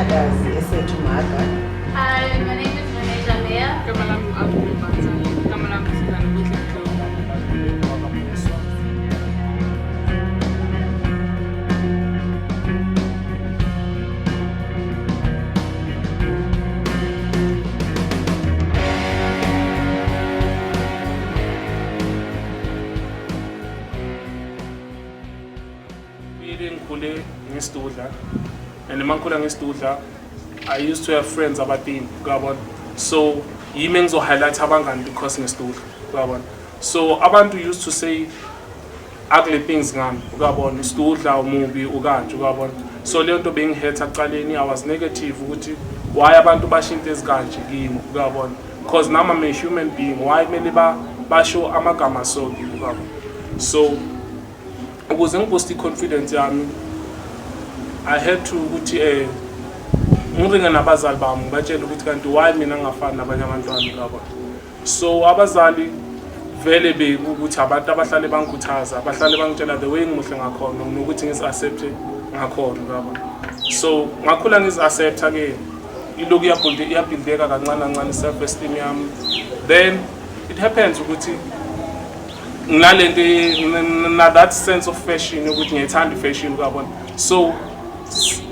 Mtshakazi eseTumaga. Hi, my name is Mea. And I used to have friends abadini, so yimi ngizohighlight abangani because ngesitudla. So abantu used to say ugly things ngami, isitudla umubi ukanje, so leyo nto bengihetha ekuqaleni. I was negative ukuthi why abantu basho into ezikanje kimi, because nami I'm a human being, why kumele basho amagama so kimi, so ukuze ngiboost confidence yami I had to ukuthi ngiringa nabazali bami batshela ukuthi kanti why mina ngafani nabanye abantwana. So abazali vele bekuthi abantu abahlale bangikhuthaza, abahlale bangitshela the way ngimuhle ngakhona nokuthi ngisi-accept ngakhona. So ngakhula ngisi-accepta ke iloku iyabhildeka kancane kancane self esteem yami. Then it happens ukuthi nginalento that sense of fashion ukuthi ngiyithanda fashion, so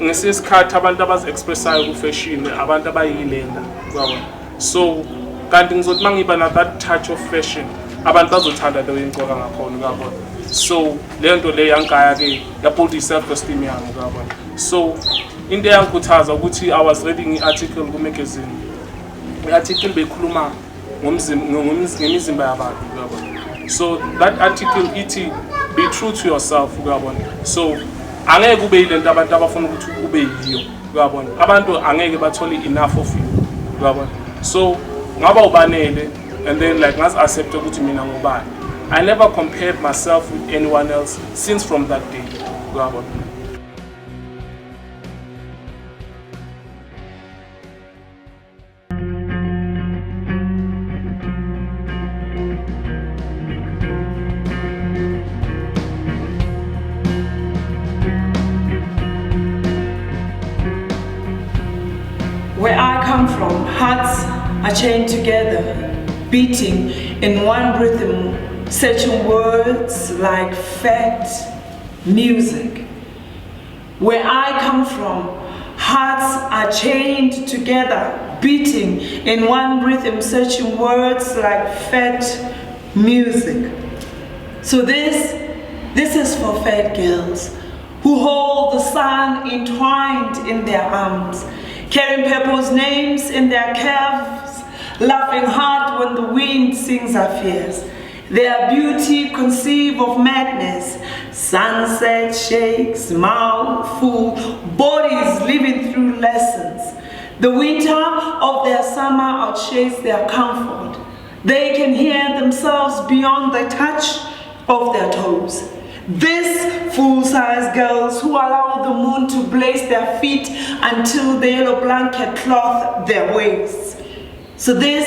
ngesikhathi abantu abazi-expressayo ku-fashion abantu abayilenda, so kanti ngizothi mangiba na that touch of fashion abantu bazothanda leyo engigqoka ngakhona, so leyo nto leyo yangigaya ke yabuild i-self esteem yami, so into eyangikhuthaza ukuthi I was reading i-article ku-magazine. I-article beyikhuluma ngemizimba yabantu, so that article ithi be true to yourself, so angeke kube yilento abantu abafuna ukuthi kube yiyo, abantu angeke bathole enough of you, so ngaba ubanele and then like ngaz-accept ukuthi mina ngubani. I never compared myself with anyone else since from that day, Where I come from, hearts are chained together, beating in one rhythm, searching words like fat music. Where I come from, hearts are chained together, beating in one rhythm, searching words like fat music. So this is for fat girls who hold the sun entwined in their arms, carrying people's names in their calves, laughing hard when the wind sings our fears. Their beauty conceive of madness, sunset shakes, mouth full, bodies living through lessons. The winter of their summer outshades their comfort. They can hear themselves beyond the touch of their toes. These full-size girls who allow the moon to blaze their feet until the yellow blanket cloth their waists. So this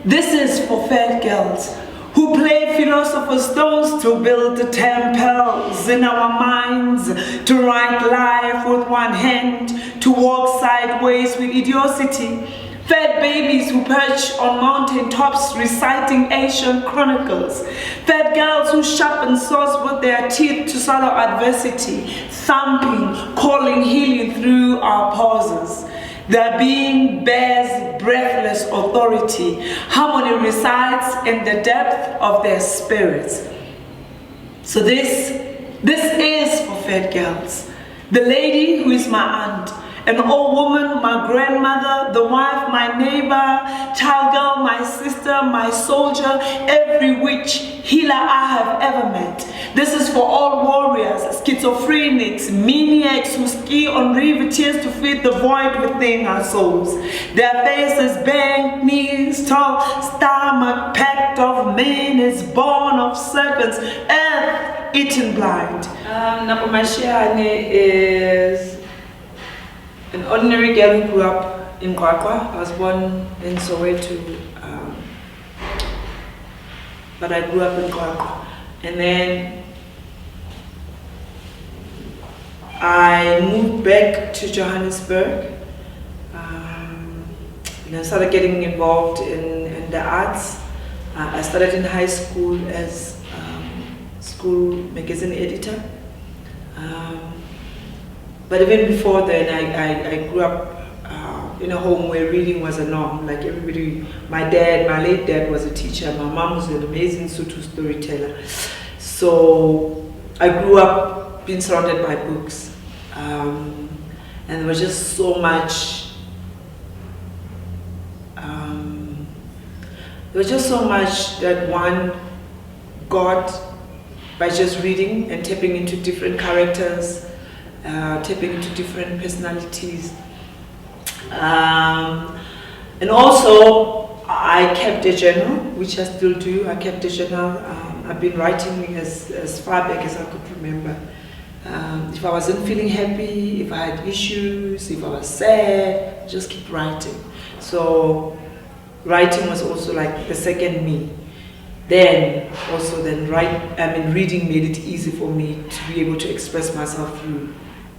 is for fat girls who play philosopher's stones to build the temples in our minds, to write life with one hand, to walk sideways with idiocy. Fat babies who perch on mountain tops reciting ancient chronicles. Fat girls who sharpen swords with their teeth to swallow adversity, thumping, calling healing through our pauses. Their being bears breathless authority. Harmony resides in the depth of their spirits. So this is for fat girls. The lady who is my aunt, an old woman, my grandmother, the wife, my neighbor, child girl, my sister, my soldier, every witch, healer I have ever met. This is for all warriors, schizophrenics, maniacs who ski on river tears to feed the void within our souls. Their faces bent, knees tall, stomach packed of men is born of serpents, earth eaten blind. Napomashiane is an ordinary girl who grew up in Qwaqwa. I was born in Soweto, but I grew up in Qwaqwa. And then I moved back to Johannesburg started getting involved in the arts. I started in high school as school magazine editor. But even before then, I grew up in a home where reading was a norm. Like everybody, my late dad was a teacher. My mom was an amazing Sotho storyteller. So I grew up being surrounded by books. And there was just so much that one got by just reading and tapping into different characters, tapping into different personalities. And also, I kept a journal, which I still do. I kept a journal. I've been writing as far back as I could remember. If I wasn't feeling happy, if I had issues, if I was sad, just keep writing. So writing was also like the second me. Then reading made it easy for me to be able to express myself through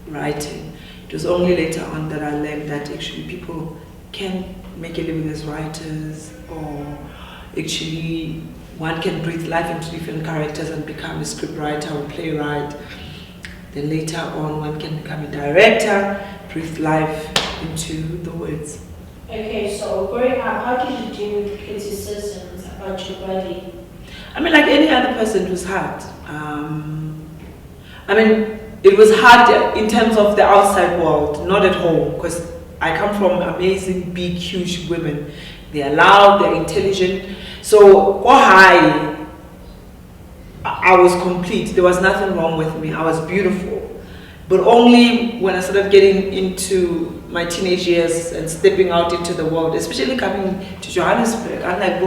writing. It was only later on that I learned that actually people can make a living as writers, or actually one can breathe life into different characters and become a scriptwriter or playwright. Then later on one can become a director, breathe life into the words. Okay, so growing up, how did you deal with criticisms about your body? I mean, like any other person, it was hard. It was hard in terms of the outside world, not at home, because I come from amazing, big, huge women. They're loud, they're intelligent. So, I was complete. There was nothing wrong with me. I was beautiful. But only when I started getting into my teenage years and stepping out into the world, especially coming to Johannesburg, unlike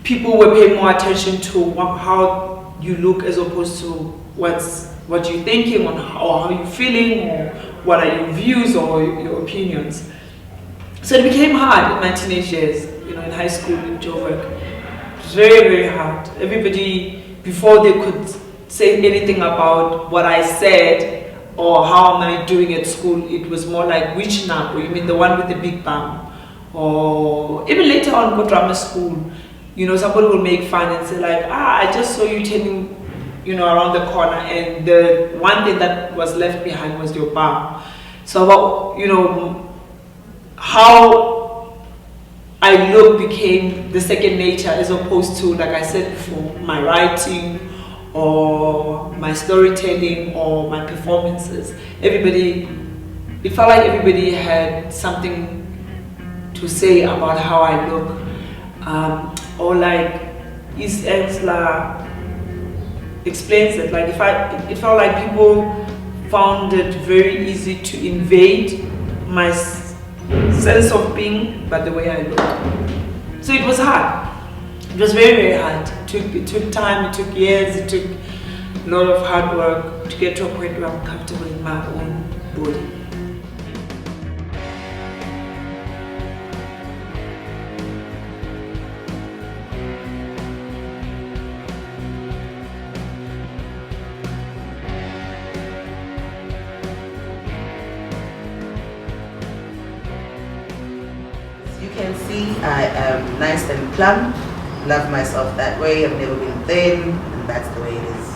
people were paying more attention to how you look as opposed to what you're thinking or how you're feeling, or what are your views or your opinions. So it became hard in my teenage years, in high school in Joburg. It was very, very hard. Everybody, before they could say anything about what I said or how am I doing at school, it was more like, which Napo? You mean the one with the big bum? Or even later on, go drama school, somebody will make fun and say like, I just saw you turning, around the corner, and the one thing that was left behind was your bum. So how I look became the second nature, as opposed to, like I said before, my writing or my storytelling or my performances. It felt like everybody had something to say about how I look. Or like East Ensla explains it, like it felt like people found it very easy to invade my sense of being by the way I look. So it was hard. It was very, very hard. It took time, it took years, it took a lot of hard work to get to a point where I'm comfortable in my own body. You can see I am nice and plump, love myself that way. I've never been thin, and that's the way it is.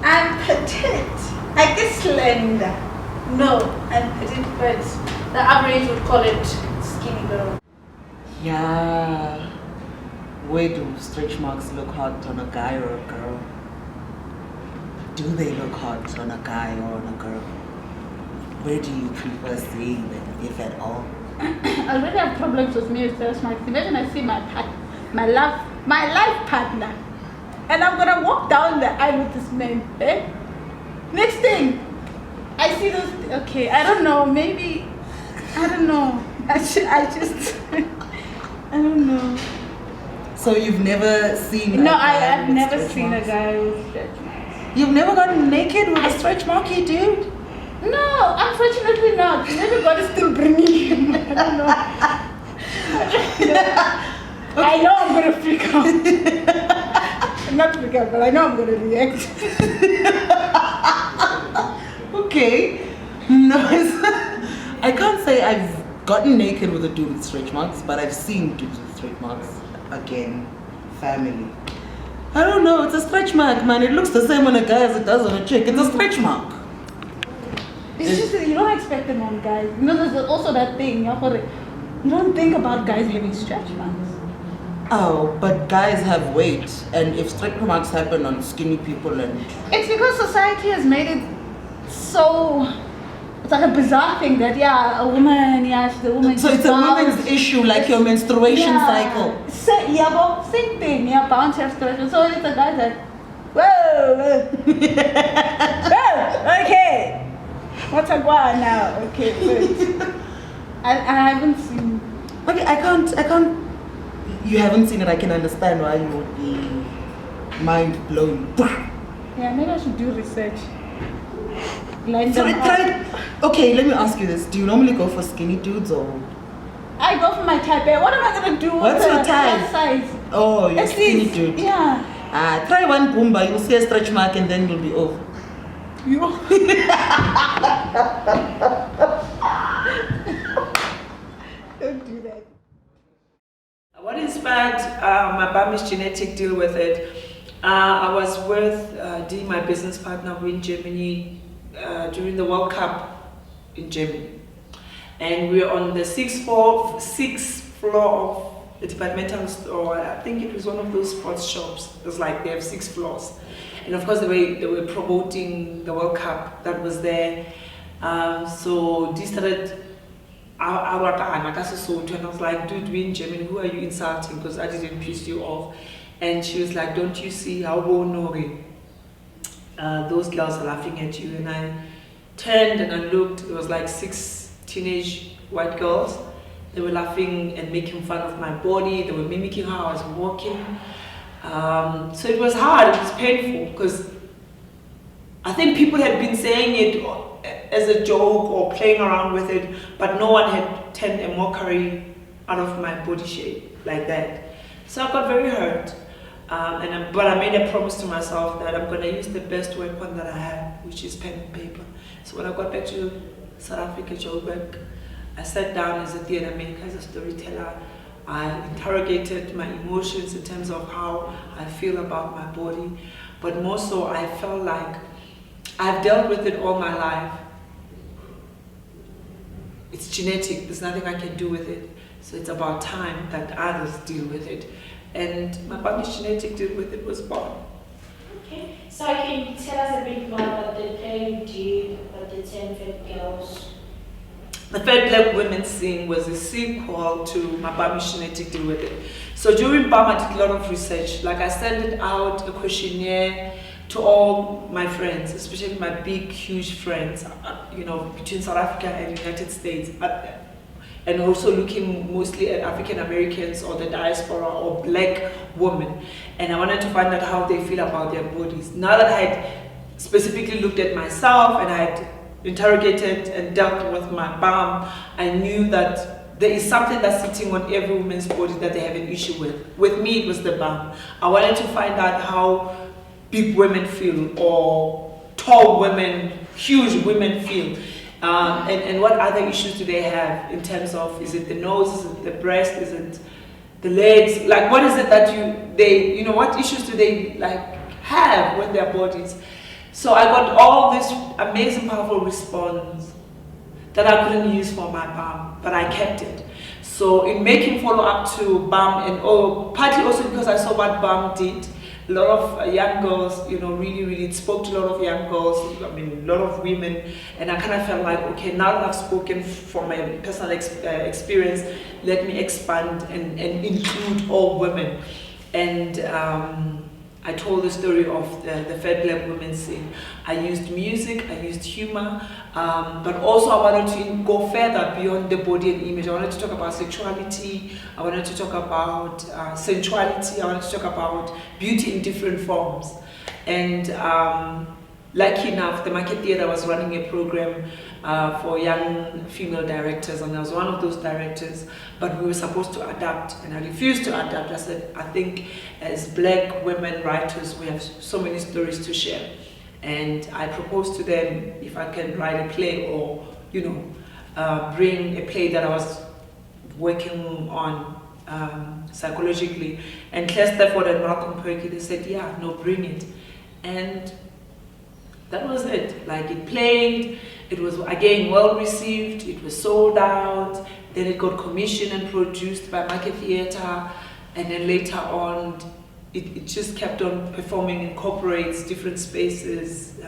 I'm petite. I get slender. No, I'm petite, but the average would call it skinny girl. Yeah. Where do stretch marks look hot on a guy or a girl? Do they look hot on a guy or on a girl? Where do you prefer seeing them, if at all? I already have problems with me with stretch marks. Imagine I see my life partner, and I'm gonna walk down the aisle with this man. Next thing, I see those. Okay, I don't know. Maybe I don't know. I don't know. So you've never seen? No, I've never seen a guy with stretch marks. You've never gotten naked with a stretch marky, dude? No, unfortunately not. Maybe God is still bringing him. I don't know. I know I'm gonna freak out. I'm not freak out, but I know I'm gonna react. Okay. No, I can't say I've gotten naked with a dude with stretch marks, but I've seen dudes with stretch marks. Again, family. I don't know, it's a stretch mark, man. It looks the same on a guy as it does on a chick. It's a stretch mark. It's just that you don't expect them on guys. You know, there's also that thing. You don't think about guys having stretch marks. Oh, but guys have weight, and if stretch marks happen on skinny people, and It's because society has made it so. It's like a bizarre thing that a woman, the woman. so it's a woman's issue, like your menstruation cycle. Same thing. Yeah, bound to have menstruation. So it's a guy that, whoa, whoa, okay. What's a guy now? Okay, good. I haven't seen. Okay, I can't. You haven't seen it. I can understand why you would be mind blown. Yeah, maybe I should do research. Okay, let me ask you this: do you normally go for skinny dudes or? I go for my type. What am I gonna do? What's your type? Size. Oh, you're skinny dude. Yeah. Try one boomba. You'll see a stretch mark, and then you'll be over. You. Don't do that. What inspired my Bami's genetic deal with it? I was with Dee, my business partner, in Germany during the World Cup in Germany. And we were on the sixth floor of the departmental store. I think it was one of those sports shops. It was like they have 6 floors. And of course they were promoting the World Cup that was there. So Dee started and I was like, dude, we in Germany, who are you insulting? Because I didn't piss you off. And she was like, don't you see how those girls are laughing at you? And I turned and I looked. It was like 6 teenage white girls. They were laughing and making fun of my body. They were mimicking how I was walking. So it was hard, it was painful, because I think people had been saying it as a joke or playing around with it, but no one had turned a mockery out of my body shape like that. So I got very hurt. But I made a promise to myself that I'm going to use the best weapon that I have, which is pen and paper. So when I got back to South Africa, Joburg, I sat down as a theatre maker, as a storyteller. I interrogated my emotions in terms of how I feel about my body, but more so I felt like I've dealt with it all my life. It's genetic, there's nothing I can do with it. So it's about time that others deal with it. And my Bami's genetic deal with it was born. Okay, so can you tell us a bit more about the play you did about the 10 Fat Girls? The Fat Black Women Sing was a sequel to my Bami's genetic deal with it. So during BAM, I did a lot of research. Like I sent out a questionnaire to all my friends, especially my big, huge friends, between South Africa and the United States. And also looking mostly at African Americans or the diaspora or black women. And I wanted to find out how they feel about their bodies. Now that I had specifically looked at myself and I had interrogated and dealt with my BAM, I knew that there is something that's sitting on every woman's body that they have an issue with. With me, it was the BAM. I wanted to find out how big women feel, or tall women, huge women feel. And what other issues do they have in terms of, is it the nose, is it the breast, is it the legs? Like, what is it that what issues do they have with their bodies? So I got all this amazing, powerful response that I couldn't use for my BAM, but I kept it. So in making follow-up to BAM, and partly also because I saw what BAM did, a lot of young girls, really it spoke to a lot of young girls, a lot of women, and I kind of felt like, okay, now that I've spoken from my personal experience, let me expand and include all women. And I told the story of the Fat Black Women Sing. I used music, I used humor, but also I wanted to go further beyond the body and image. I wanted to talk about sexuality, I wanted to talk about sensuality, I wanted to talk about beauty in different forms. And lucky enough, the Market Theatre was running a program for young female directors, and I was one of those directors, but we were supposed to adapt, and I refused to adapt. I said, I think as black women writers, we have so many stories to share. And I proposed to them if I can write a play or, bring a play that I was working on psychologically. And Claire Stafford and Malcolm Perky, they said, yeah, no, bring it. And that was it. Like, it played, it was again well received, it was sold out, then it got commissioned and produced by Market Theatre, and then later on it just kept on performing in corporates, different spaces.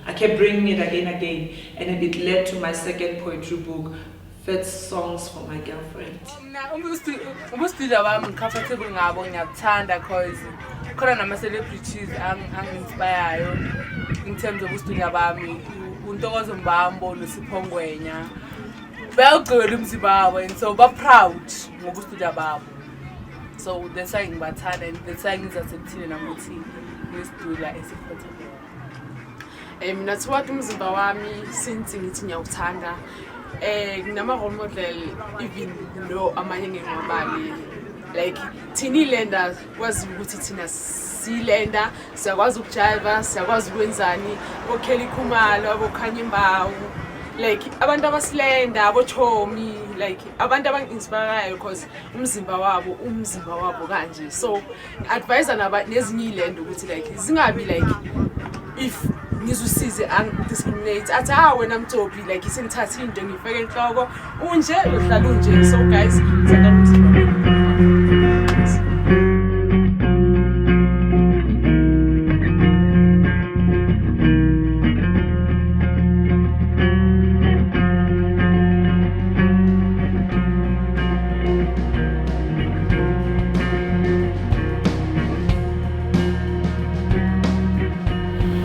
I kept bringing it again, and then it led to my second poetry book, First Songs for My Girlfriend. I'm comfortable because celebrities inspire in terms of studio bami. Untokozo Mbambo Lusipongwenya. Well good and so we're proud of studio babo. So the saying Batan and the saying is a team and Muti is to like a supportable. That's what umzimba wami since ngithi ngiyawuthanda. Nginama role model even lo amanye ngimabali like thini lenda kwazi ukuthi thina silenda siyakwazi ukujiva siyakwazi ukwenzani bokheli khumalo abokhanya imbawu like abantu abasilenda abochomi like abantu abanginspire because umzimba wabo kanje so advise nezinye ilenda ukuthi like zingabi like if ngizusize discriminate athi wena mthobi like isengithatha into ngifeke enhloko unje uhlala unje so guys senda umzimba.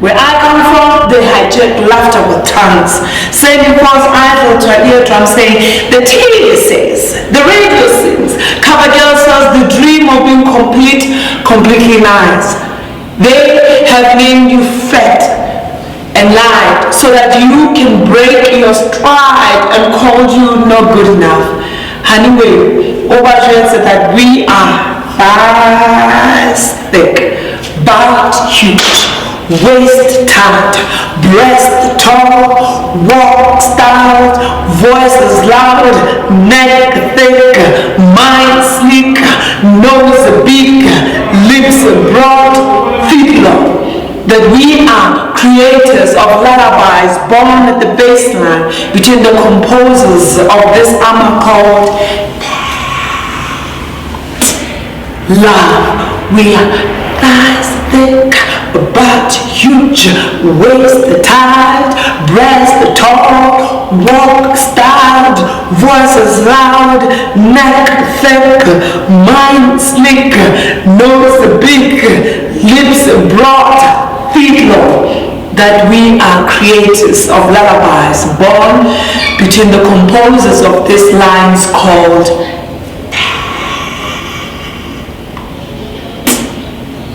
Where I come from, they hijack laughter with tongues, saying because I feel to an eardrum saying, the TV says, the radio sings, cover girl says the dream of being completely nice. They have named you fat and lied so that you can break your stride and call you not good enough. Anyway, Obajan said that we are thighs thick, butt huge, waist tight, breast tall, walk styled, voices loud, neck thick, mind sleek, nose big, lips broad, feet long. That we are creators of lullabies born at the baseline between the composers of this armor called love. We are thighs thick, butt huge, waist tight, breast tall, walk styled, voices loud, neck thick, mind sleek, nose big, lips broad, feet long. That we are creators of lullabies born between the composers of these lines called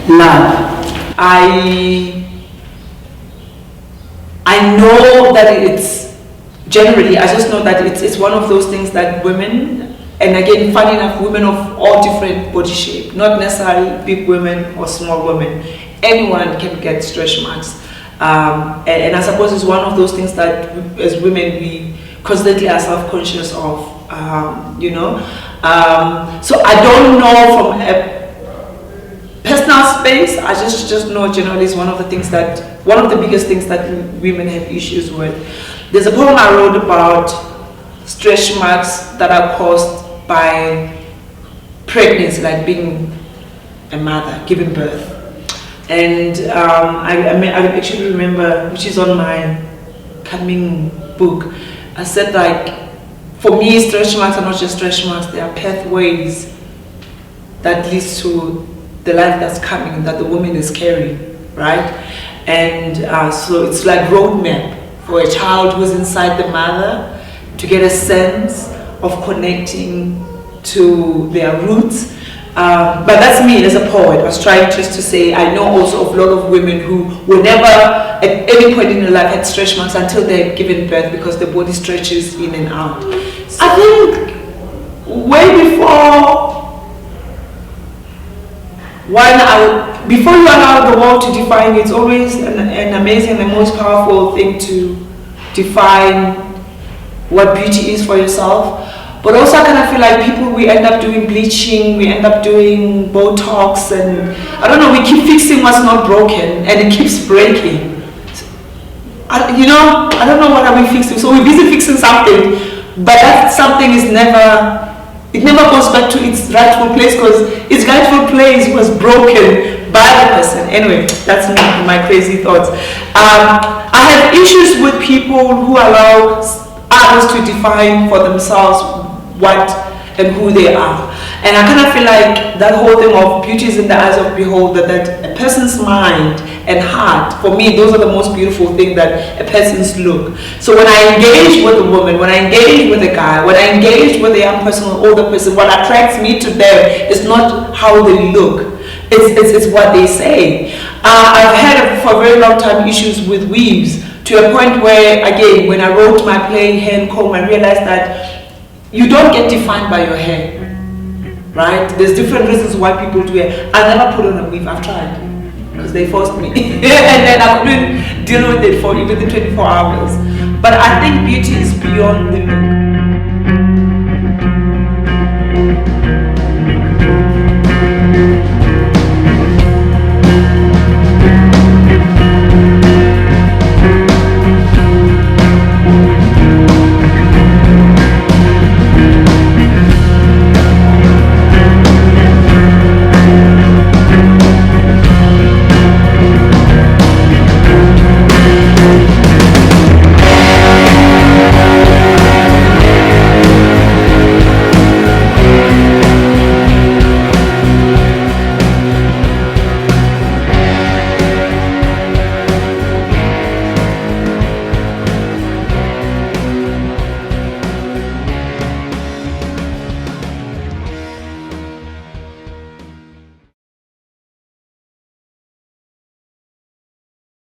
love. I know that it's generally, I just know that it's one of those things that women, and again, funny enough, women of all different body shape, not necessarily big women or small women, anyone can get stretch marks. And I suppose it's one of those things that as women we constantly are self-conscious of, you know. So I don't know from a personal space, I just know generally is one of the biggest things that women have issues with. There's a poem I wrote about stretch marks that are caused by pregnancy, like being a mother, giving birth. And I actually remember, which is on my coming book, I said like, for me, stretch marks are not just stretch marks, they are pathways that leads to the life that's coming, that the woman is carrying, right? And so it's like roadmap for a child who's inside the mother to get a sense of connecting to their roots. But that's me as a poet. I was trying just to say, I know also of a lot of women who will never at any point in their life had stretch marks until they're given birth because the body stretches in and out. So I think way before before you allow the world to define you, it's always an amazing and the most powerful thing to define what beauty is for yourself. But also I kind of feel like people, we end up doing bleaching, we end up doing Botox, and I don't know, we keep fixing what's not broken and it keeps breaking. I don't know what are we fixing. So we're busy fixing something, but that something is never goes back to its rightful place, because its rightful place was broken by the person. Anyway, that's my crazy thoughts. I have issues with people who allow others to define for themselves what and who they are. And I kind of feel like that whole thing of beauty is in the eyes of beholder, that a person's mind and heart, for me, those are the most beautiful things, that a person's look. So when I engage with a woman, when I engage with a guy, when I engage with a young person or older person, what attracts me to them is not how they look. It's what they say. I've had for a very long time issues with weaves, to a point where, again, when I wrote my play Hand Comb, I realized that you don't get defined by your hair, right? There's different reasons why people do it. I never put on a weave, I've tried, because they forced me. And then I couldn't deal with it for even the 24 hours. But I think beauty is beyond the look.